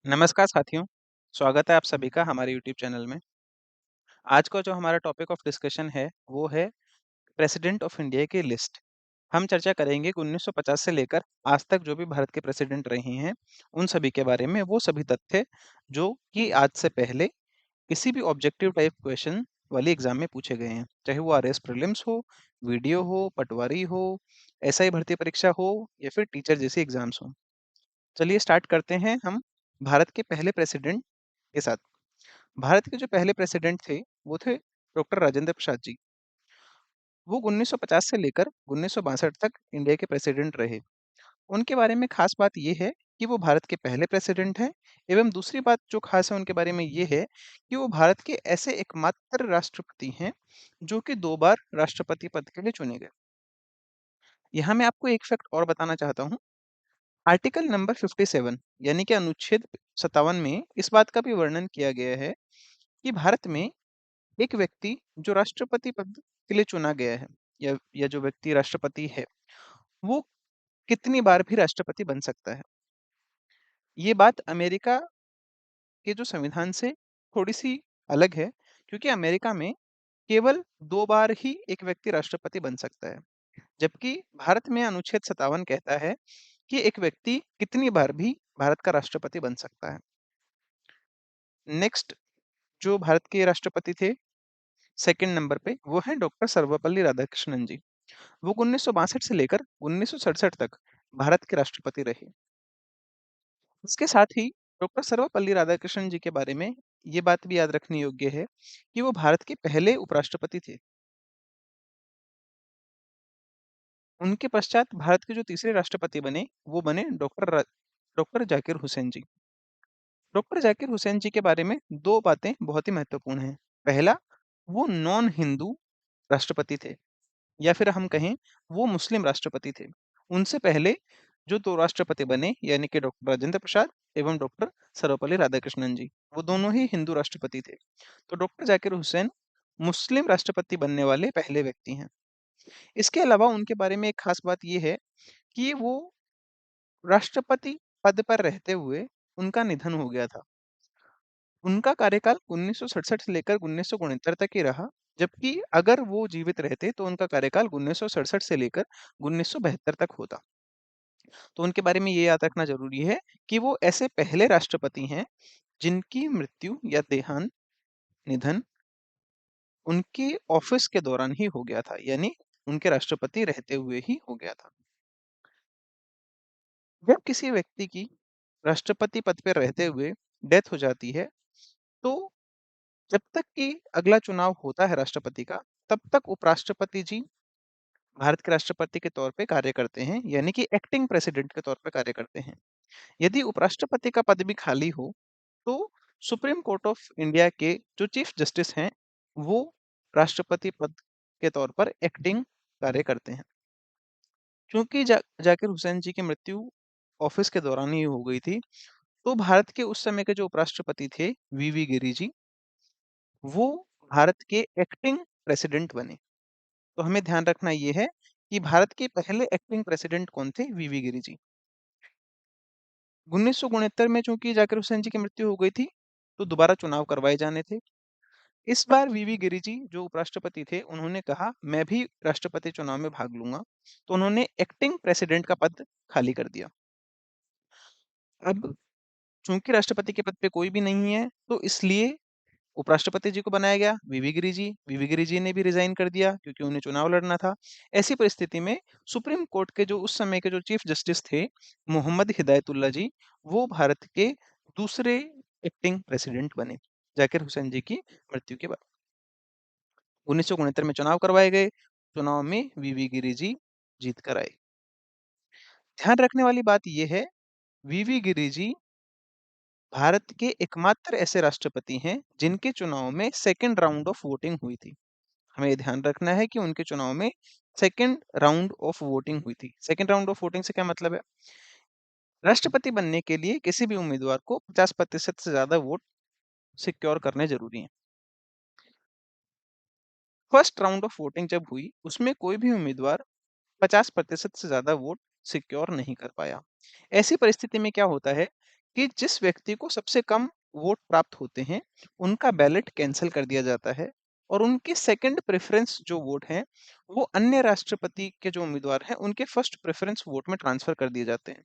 नमस्कार साथियों, स्वागत है आप सभी का हमारे यूट्यूब चैनल में। आज का जो हमारा टॉपिक ऑफ डिस्कशन है, वो है प्रेसिडेंट ऑफ इंडिया की लिस्ट। हम चर्चा करेंगे कि 1950 से लेकर आज तक जो भी भारत के प्रेसिडेंट रहे हैं, उन सभी के बारे में वो सभी तथ्य जो कि आज से पहले किसी भी ऑब्जेक्टिव टाइप क्वेश्चन वाली एग्जाम में पूछे गए हैं। चाहे वो आरएस प्रीलिम्स हो, वीडियो हो, पटवारी हो, एसआई भर्ती परीक्षा हो या फिर टीचर जैसी एग्जाम्स हो। चलिए स्टार्ट करते हैं हम भारत के पहले प्रेसिडेंट के साथ। भारत के जो पहले प्रेसिडेंट थे, वो थे डॉक्टर राजेंद्र प्रसाद जी। वो 1950 से लेकर 1962 तक इंडिया के प्रेसिडेंट रहे। उनके बारे में खास बात ये है कि वो भारत के पहले प्रेसिडेंट हैं एवं दूसरी बात जो खास है उनके बारे में ये है कि वो भारत के ऐसे एकमात्र राष्ट्रपति हैं जो कि 2 बार राष्ट्रपति पद के लिए चुने गए। यहाँ मैं आपको एक फैक्ट और बताना चाहता हूँ। आर्टिकल नंबर 57 यानी कि अनुच्छेद 57 में इस बात का भी वर्णन किया गया है कि भारत में एक व्यक्ति जो राष्ट्रपति पद के लिए चुना गया है या जो व्यक्ति राष्ट्रपति है, वो कितनी बार भी राष्ट्रपति बन सकता है। ये बात अमेरिका के जो संविधान से थोड़ी-सी अलग है, क्योंकि अमेरिका में केवल 2 बार ही एक व्यक्ति राष्ट्रपति बन सकता है, जबकि भारत में अनुच्छेद 57 कहता है कि एक व्यक्ति कितनी बार भी भारत का राष्ट्रपति बन सकता है। नेक्स्ट जो भारत के राष्ट्रपति थे, सेकंड नंबर पे, वो हैं डॉक्टर सर्वपल्ली राधाकृष्णन जी। वो 1962 से लेकर 1967 तक भारत के राष्ट्रपति रहे। इसके साथ ही डॉक्टर सर्वपल्ली राधाकृष्णन जी के बारे में ये बात भी याद रखने योग्य है कि वो भारत के पहले उपराष्ट्रपति थे। उनके पश्चात भारत के जो तीसरे राष्ट्रपति बने, वो बने डॉक्टर जाकिर हुसैन जी। डॉक्टर जाकिर हुसैन जी के बारे में 2 बातें बहुत ही महत्वपूर्ण हैं। पहला, वो नॉन हिंदू राष्ट्रपति थे। या फिर हम कहें वो मुस्लिम राष्ट्रपति थे। उनसे पहले जो 2 राष्ट्रपति बने यानी कि डॉक्टर राजेंद्र प्रसाद एवं डॉक्टर सर्वपल्ली राधाकृष्णन जी, वो दोनों ही हिंदू राष्ट्रपति थे। तो डॉक्टर जाकिर हुसैन मुस्लिम राष्ट्रपति बनने वाले पहले व्यक्ति हैं। इसके अलावा उनके बारे में एक खास बात ये है कि वो राष्ट्रपति पद पर रहते हुए उनका निधन हो गया था। उनका कार्यकाल 1967 से लेकर 1969 तक ही रहा, जबकि अगर वो जीवित रहते तो उनका कार्यकाल 1967 से लेकर 1972 तक होता। तो उनके बारे में ये याद रखना ज़रूरी है कि वो ऐसे पहले राष्ट्रपति हैं, जिनकी मृत्यु या देहांत, निधन उनके ऑफिस के दौरान ही हो गया था, यानी उनके राष्ट्रपति रहते हुए ही हो गया था। जब किसी व्यक्ति की राष्ट्रपति पद पर रहते हुए डेथ हो जाती है, तो जब तक कि अगला चुनाव होता है राष्ट्रपति का, तब तक उपराष्ट्रपति जी भारत के राष्ट्रपति के तौर पे कार्य करते हैं, यानी कि एक्टिंग प्रेसिडेंट के तौर पे कार्य करते हैं। यदि उपराष्ट्रपति का पद भी खाली हो, तो सुप्रीम कोर्ट ऑफ इंडिया के जो चीफ जस्टिस हैं, वो राष्ट्रपति पद के तौर पर एक्टिंग कार्य करते हैं। क्योंकि जाकिर हुसैन जी की मृत्यु ऑफिस के दौरान ही हो गई थी, तो भारत के उस समय के जो उपराष्ट्रपति थे, वीवी गिरि जी, वो भारत के एक्टिंग प्रेसिडेंट बने। तो हमें ध्यान रखना ये है कि भारत के पहले एक्टिंग प्रेसिडेंट कौन थे? वीवी गिरि जी। 1969 में चूंकि जाकिर हुसैन जी की मृत्यु हो गई थी, तो दोबारा चुनाव करवाए जाने थे। इस बार वीवी गिरि जी जो उपराष्ट्रपति थे, उन्होंने कहा मैं भी राष्ट्रपति चुनाव में भाग लूंगा, तो उन्होंने एक्टिंग प्रेसिडेंट का पद खाली कर दिया। अब चूंकि राष्ट्रपति के पद पे कोई भी नहीं है, तो इसलिए उपराष्ट्रपति जी को बनाया गया वीवी गिरि जी ने भी रिजाइन कर दिया क्योंकि उन्हें चुनाव लड़ना था। ऐसी परिस्थिति में सुप्रीम कोर्ट के जो उस समय के जो चीफ जस्टिस थे, मोहम्मद हिदायतुल्लाह जी, वो भारत के दूसरे एक्टिंग प्रेसिडेंट बने जाकिर हुसैन जी की मृत्यु के बाद। 1969 में चुनाव करवाए गए। चुनाव में वीवी गिरि जी जीत कर आए। ध्यान रखने वाली बात यह है, वीवी गिरि जी भारत के एकमात्र ऐसे राष्ट्रपति हैं जिनके चुनाव में सेकेंड राउंड ऑफ वोटिंग हुई थी। हमें ये ध्यान रखना है कि उनके चुनाव में सेकेंड राउंड ऑफ वोटिंग हुई थी। सेकेंड राउंड ऑफ वोटिंग से क्या मतलब है? राष्ट्रपति बनने के लिए किसी भी उम्मीदवार को 50% से ज्यादा वोट सिक्योर करने जरूरी हैं। फर्स्ट राउंड ऑफ वोटिंग जब हुई, उसमें कोई भी उम्मीदवार 50% से ज्यादा वोट सिक्योर नहीं कर पाया। ऐसी परिस्थिति में क्या होता है कि जिस व्यक्ति को सबसे कम वोट प्राप्त होते हैं, उनका बैलेट कैंसल कर दिया जाता है और उनके सेकंड प्रेफ़रेंस जो वोट हैं, वो अन्य राष्ट्रपति के जो उम्मीदवार हैं, उनके फर्स्ट प्रेफ़रेंस वोट में ट्रांसफ़र कर दिए जाते हैं।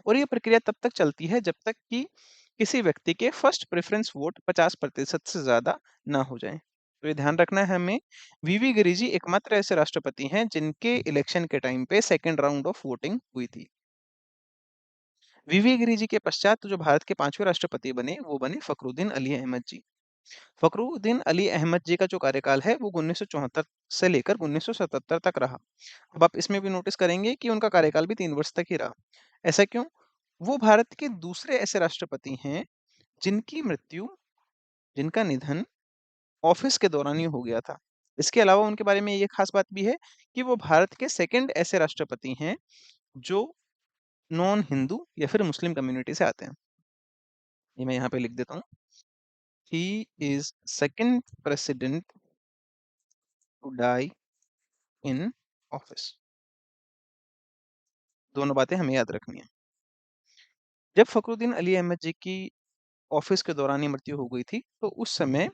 और ये प्रक्रिया तब तक चलती है जब तक कि किसी व्यक्ति के फर्स्ट प्रेफ़रेंस वोट 50% से ज़्यादा ना हो जाएँ। तो ये ध्यान रखना है हमें, वीवी गिरिजी एकमात्र ऐसे राष्ट्रपति हैं जिनके इलेक्शन के टाइम पे सेकंड राउंड ऑफ वोटिंग हुई थी। वीवी गिरि जी के पश्चात जो भारत के 5वें राष्ट्रपति बने, वो बने फ़खरुद्दीन अली अहमद जी। फ़खरुद्दीन अली अहमद जी का जो कार्यकाल है, वो 1974 से लेकर 1977 तक रहा। अब आप इसमें भी नोटिस करेंगे कि उनका कार्यकाल भी 3 वर्ष तक ही रहा। ऐसा क्यों? वो भारत के दूसरे ऐसे राष्ट्रपति हैं, जिनकी मृत्यु, जिनका निधन ऑफ़िस के दौरान ही हो गया था। इसके अलावा उनके बारे में ये ख़ास बात भी है कि वो भारत के सेकंड ऐसे राष्ट्रपति हैं, जो नॉन हिंदू या फिर मुस्लिम कम्युनिटी से आते हैं। ये मैं यहाँ पे लिख देता हूँ। He is second president to die in office। दोनों बातें हमें याद रखनी है। जब फ़खरुद्दीन अली अहमद जी की ऑफिस के दौरान ही मृत्यु हो गई थी, तो उस समय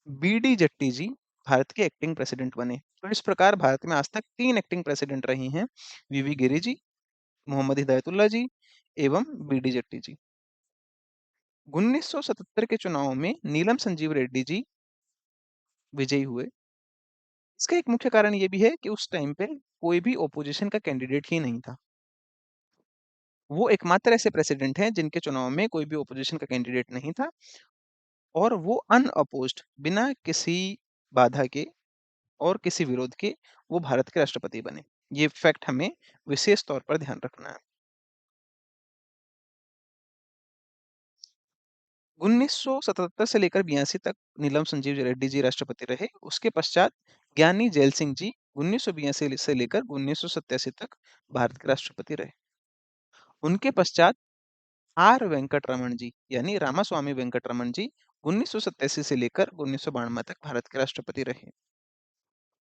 बीडी जट्टी जी भारत के एक्टिंग प्रेसिडेंट बने। तो इस प्रकार भारत में आज तक 3 एक्टिंग प्रेसिडेंट रही हैं, वीवी गिरि जी, मोहम्मद हिदायतुल्लाह जी एवं बीडी जट्टी जी। 1977 के चुनाव में नीलम संजीव रेड्डी जी विजयी हुए। इसका एक मुख्य कारण ये भी है कि उस टाइम पे कोई भी ऑपोजिशन का कैंडिडेट ही नहीं था। वो एकमात्र ऐसे प्रेसिडेंट हैं जिनके चुनाव में कोई भी ऑपोजिशन का कैंडिडेट नहीं था और वो अनअपोज्ड बिना किसी बाधा के और किसी विरोध के वो भारत के राष्ट्रपति बने। ये फैक्ट हमें विशेष तौर पर ध्यान रखना है। 1977 से लेकर 82 तक नीलम संजीव रेड्डी जी राष्ट्रपति रहे। उसके पश्चात ज्ञानी जैल सिंह जी 1982 से लेकर 1987 तक भारत के राष्ट्रपति रहे। उनके पश्चात आर वेंकटरमण जी यानी रामास्वामी वेंकटरमण जी 1987 से लेकर 1992 तक भारत के राष्ट्रपति रहे।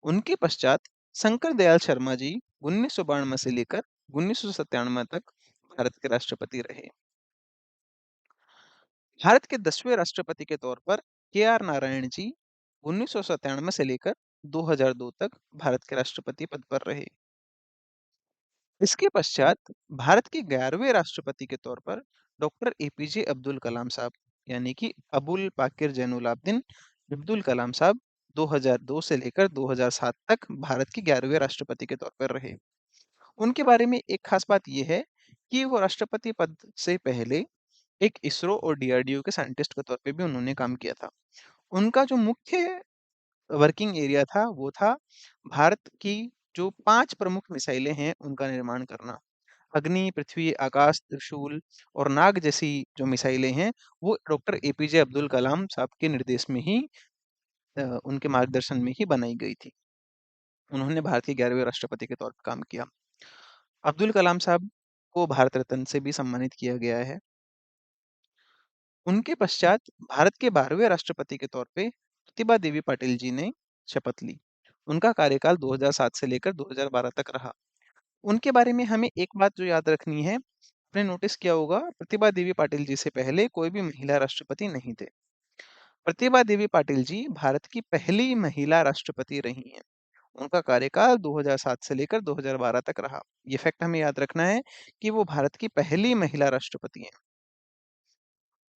उनके पश्चात शंकर दयाल शर्मा जी 1992 से लेकर 1997 तक भारत के राष्ट्रपति रहे। भारत के 10वें राष्ट्रपति के तौर पर के आर नारायण जी 1997 से लेकर 2002 तक भारत के राष्ट्रपति पद पर रहे। इसके पश्चात भारत के 11वें राष्ट्रपति के तौर पर डॉक्टर एपीजे अब्दुल कलाम साहब यानी कि अबुल पाकिर जैनुलाब्दीन अब्दुल कलाम साहब 2002 से लेकर 2007 तक भारत के 11वें राष्ट्रपति के तौर पर रहे। उनके बारे में एक खास बात यह है कि वो राष्ट्रपति पद से पहले एक इसरो और डीआरडीओ के साइंटिस्ट के तौर पे भी उन्होंने काम किया था। उनका जो मुख्य वर्किंग एरिया था वो था भारत की जो 5 प्रमुख मिसाइलें हैं उनका निर्माण करना। अग्नि, पृथ्वी, आकाश, त्रिशूल और नाग जैसी जो मिसाइलें हैं, वो डॉक्टर एपीजे अब्दुल कलाम साहब के निर्देश में ही उनके मार्गदर्शन में ही बनाई गई थी। उन्होंने भारत के 11वें राष्ट्रपति के तौर पर काम किया। अब्दुल कलाम साहब को भारत रत्न से भी सम्मानित किया गया है। उनके पश्चात भारत के 12वें राष्ट्रपति के तौर पे प्रतिभा देवी पाटिल जी ने शपथ ली। उनका कार्यकाल 2007 से लेकर 2012 तक रहा। उनके बारे में हमें एक बात जो याद रखनी है, आपने नोटिस किया होगा प्रतिभा देवी पाटिल जी से पहले कोई भी महिला राष्ट्रपति नहीं थे। प्रतिभा देवी पाटिल जी भारत की पहली महिला राष्ट्रपति रही हैं। उनका कार्यकाल 2007 से लेकर 2012 तक रहा। ये फैक्ट हमें याद रखना है कि वो भारत की पहली महिला राष्ट्रपति हैं।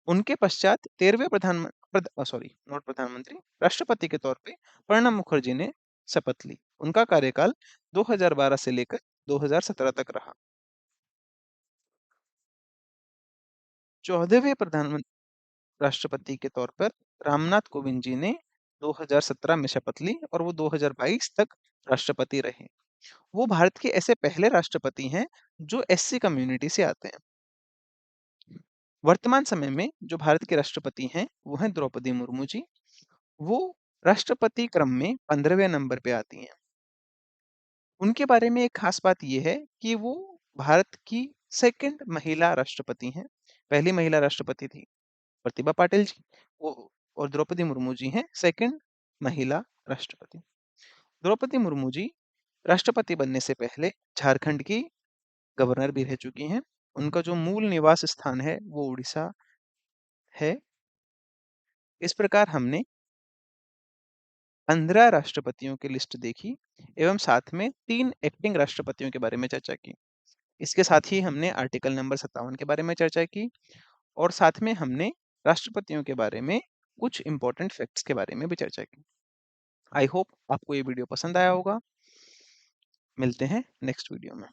उनके पश्चात 13वें नॉट प्रधानमंत्री, राष्ट्रपति के तौर पे प्रणब मुखर्जी ने शपथ ली। उनका कार्यकाल 2012 से लेकर 2017 तक रहा। 14वें राष्ट्रपति के तौर पर रामनाथ कोविंद जी ने 2017 में शपथ ली और वो 2022 तक राष्ट्रपति रहे। वो भारत के ऐसे पहले राष्ट्रपति हैं जो एससी कम्युनिटी से आते हैं। वर्तमान समय में जो भारत के राष्ट्रपति हैं वो हैं द्रौपदी मुर्मू जी। वो राष्ट्रपति क्रम में 15वें नंबर पे आती हैं। उनके बारे में एक खास बात ये है कि वो भारत की सेकंड महिला राष्ट्रपति हैं। पहली महिला राष्ट्रपति थी प्रतिभा पाटिल जी, वो और द्रौपदी मुर्मू जी हैं सेकंड महिला राष्ट्रपति। द्रौपदी मुर्मू जी राष्ट्रपति बनने से पहले झारखंड की गवर्नर भी रह चुकी हैं। उनका जो मूल निवास स्थान है वो उड़ीसा है। इस प्रकार हमने 15 राष्ट्रपतियों की लिस्ट देखी एवं साथ में 3 एक्टिंग राष्ट्रपतियों के बारे में चर्चा की। इसके साथ ही हमने आर्टिकल नंबर 57 के बारे में चर्चा की और साथ में हमने राष्ट्रपतियों के बारे में कुछ इम्पोर्टेंट फैक्ट्स के बारे में भी चर्चा की। आई होप आपको ये वीडियो पसंद आया होगा। मिलते हैं नेक्स्ट वीडियो में।